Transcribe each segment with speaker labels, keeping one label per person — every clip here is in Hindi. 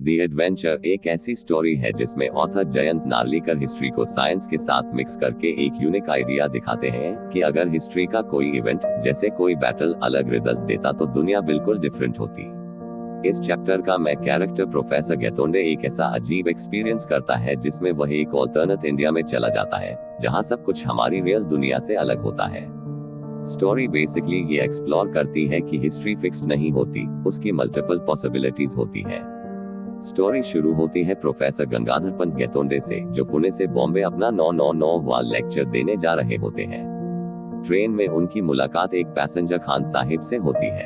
Speaker 1: द एडवेंचर एक ऐसी स्टोरी है जिसमें ऑथर जयंत नार्लिकर हिस्ट्री को साइंस के साथ मिक्स करके एक यूनिक आइडिया दिखाते हैं कि अगर हिस्ट्री का कोई इवेंट जैसे कोई बैटल अलग रिजल्ट देता तो दुनिया बिल्कुल डिफरेंट होती। इस चैप्टर का मैं कैरेक्टर प्रोफेसर गैतोंडे एक ऐसा अजीब एक्सपीरियंस करता है जिसमें वह एक ऑल्टरनेट इंडिया में चला जाता है जहां सब कुछ हमारी रियल दुनिया से अलग होता है। स्टोरी बेसिकली ये एक्सप्लोर करती है कि हिस्ट्री फिक्स्ड नहीं होती, उसकी मल्टीपल पॉसिबिलिटीज होती है। स्टोरी शुरू होती है प्रोफेसर गंगाधर पंत गैतोंडे से, जो पुणे से बॉम्बे अपना 999वां लेक्चर देने जा रहे होते हैं। ट्रेन में उनकी मुलाकात एक पैसेंजर खान साहिब से होती है।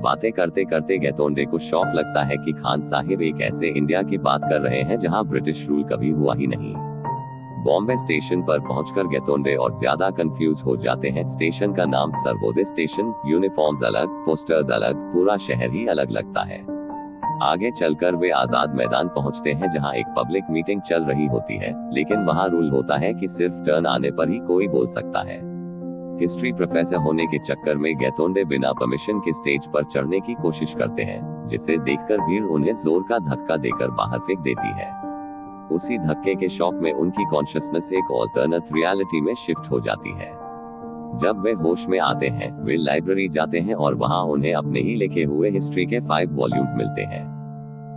Speaker 1: बातें करते करते गैतोंडे को शौक लगता है कि खान साहिब एक ऐसे इंडिया की बात कर रहे हैं जहां ब्रिटिश रूल कभी हुआ ही नहीं। बॉम्बे स्टेशन पर पहुंचकर गैतोंडे और ज्यादा कंफ्यूज हो जाते हैं। स्टेशन का नाम सर्वोदय स्टेशन, यूनिफॉर्म्स अलग, पोस्टर्स अलग, पूरा शहर ही अलग लगता है। आगे चलकर वे आजाद मैदान पहुंचते हैं जहां एक पब्लिक मीटिंग चल रही होती है, लेकिन वहां रूल होता है कि सिर्फ टर्न आने पर ही कोई बोल सकता है। हिस्ट्री प्रोफेसर होने के चक्कर में गैतोंडे बिना परमिशन के स्टेज पर चढ़ने की कोशिश करते हैं, जिसे देखकर भीड़ उन्हें जोर का धक्का देकर बाहर फेंक देती है। उसी धक्के के शॉक में उनकी कॉन्शियसनेस एक ऑल्टरनेट रियलिटी में शिफ्ट हो जाती है। जब वे होश में आते हैं, वे लाइब्रेरी जाते हैं और वहां उन्हें अपने ही लिखे हुए हिस्ट्री के 5 वॉल्यूम्स मिलते हैं।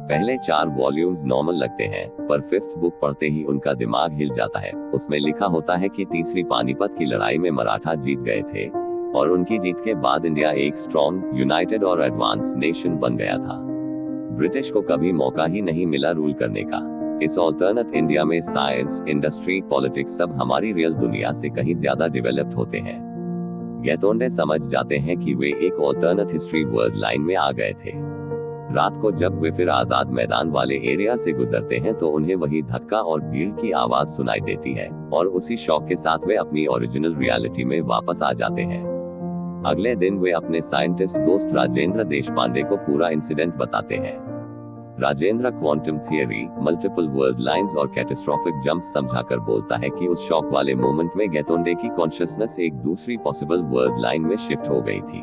Speaker 1: पहले 4 वॉल्यूम्स नॉर्मल लगते हैं, पर 5th बुक पढ़ते ही उनका दिमाग हिल जाता है। उसमें लिखा होता है कि तीसरी पानीपत की लड़ाई में मराठा जीत गए थे और उनकी जीत के बाद इंडिया एक स्ट्रॉन्ग, यूनाइटेड और एडवांस नेशन बन गया था। ब्रिटिश को कभी मौका ही नहीं मिला रूल करने का। इस ऑल्टरनेट इंडिया में साइंस, इंडस्ट्री, पॉलिटिक्स सब हमारी रियल दुनिया से कहीं ज्यादा डेवलप्ड होते हैं। गैतोंडे समझ जाते हैं कि वे एक ऑल्टरनेट हिस्ट्री वर्ल्ड लाइन में आ गए थे। रात को जब वे फिर आजाद मैदान वाले एरिया से गुजरते हैं तो उन्हें वही धक्का और भीड़ की आवाज सुनाई देती है और उसी शौक के साथ वे अपनी ओरिजिनल रियलिटी में वापस आ जाते हैं। अगले दिन वे अपने साइंटिस्ट दोस्त राजेंद्र देशपांडे को पूरा इंसिडेंट बताते हैं। Rajendra quantum theory, multiple world lines और कैटास्ट्रोफिक जंप्स समझाकर बोलता है कि उस शॉक वाले मोमेंट में गैतोंडे की कॉन्शियसनेस एक दूसरी पॉसिबल वर्ल्ड लाइन में शिफ्ट हो गई थी।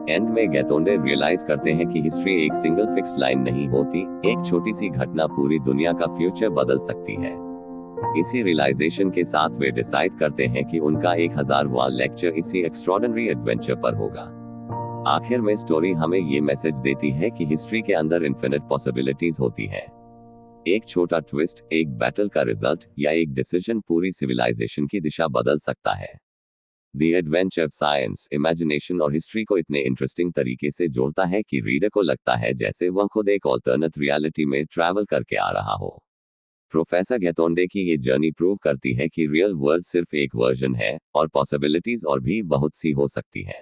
Speaker 1: एंड में गैतोंडे रियलाइज करते हैं कि हिस्ट्री एक सिंगल फिक्स्ड लाइन नहीं होती, एक छोटी सी घटना पूरी दुनिया का फ्यूचर बदल सकती है। इसी रियलाइजेशन के साथ वे डिसाइड करते हैं कि उनका 1000वां लेक्चर इसी एक्स्ट्रॉर्डिनरी एडवेंचर पर होगा। आखिर में स्टोरी हमें ये मैसेज देती है कि हिस्ट्री के अंदर इन्फिनिट पॉसिबिलिटीज होती है। एक छोटा ट्विस्ट, एक बैटल का रिजल्ट या एक डिसीजन पूरी सिविलाइजेशन की दिशा बदल सकता है। द एडवेंचर साइंस, इमेजिनेशन और हिस्ट्री को इतने इंटरेस्टिंग तरीके से जोड़ता है कि रीडर को लगता है जैसे वह खुद एक ऑल्टरनेट रियलिटी में ट्रैवल करके आ रहा हो। प्रोफेसर गैतोंडे की ये जर्नी प्रूव करती है कि रियल वर्ल्ड सिर्फ एक वर्जन है और पॉसिबिलिटीज और भी बहुत सी हो सकती है।